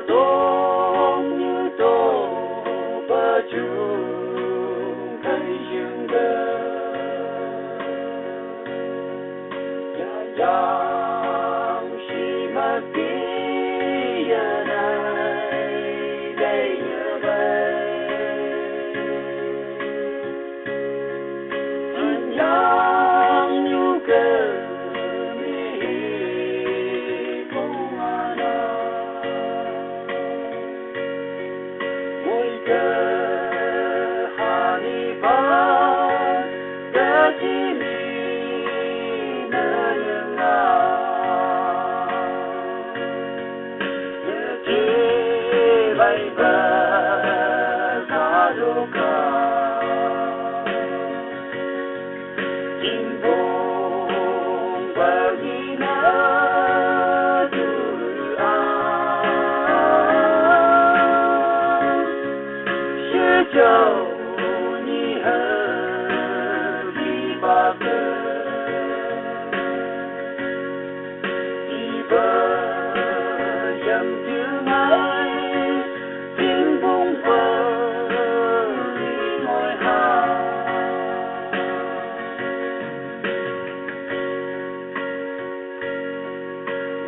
đông như tô bờ chung cây dương đơ yang si mà kia này đây như vậy anh yang như cơ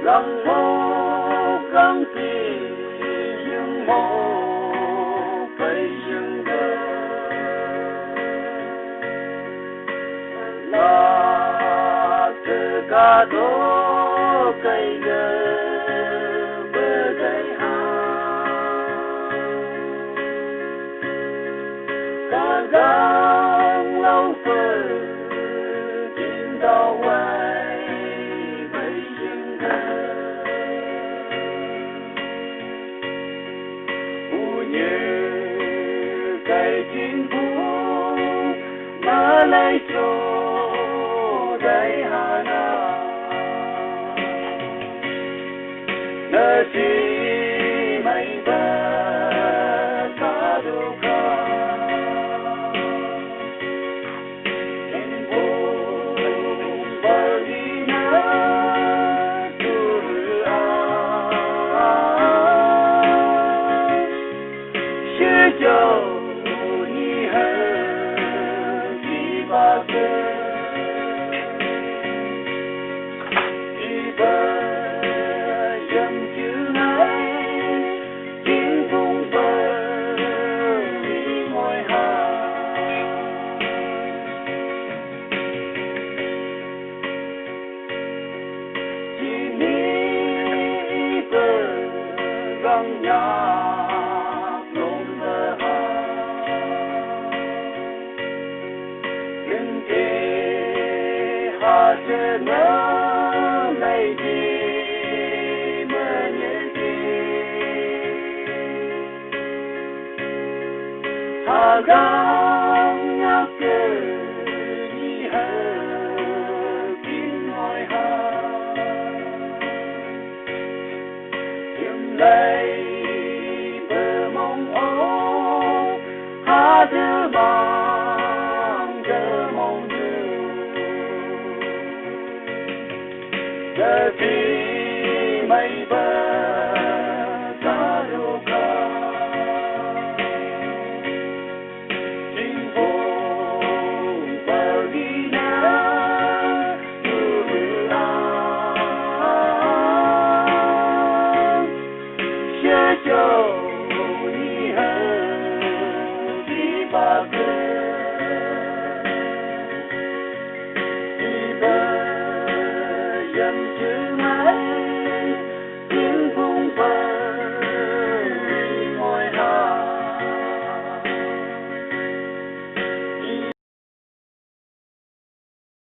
găng mô găng tì nhưng mô cây dương đơ là từ cả đô cây gơ bơ cây hà cả găng lâu phơ chính đau chính phủ mà lấy cho đại hà na nơi chỉ mây bờ ta đâu cả chính phủ bờ đi na tu a sẽ cho găng nhắc cơ đi hờ kín ngồi hà tìm lấy bờ mong ô hà đưa bằng giờ mong giờ thì mây bờ cho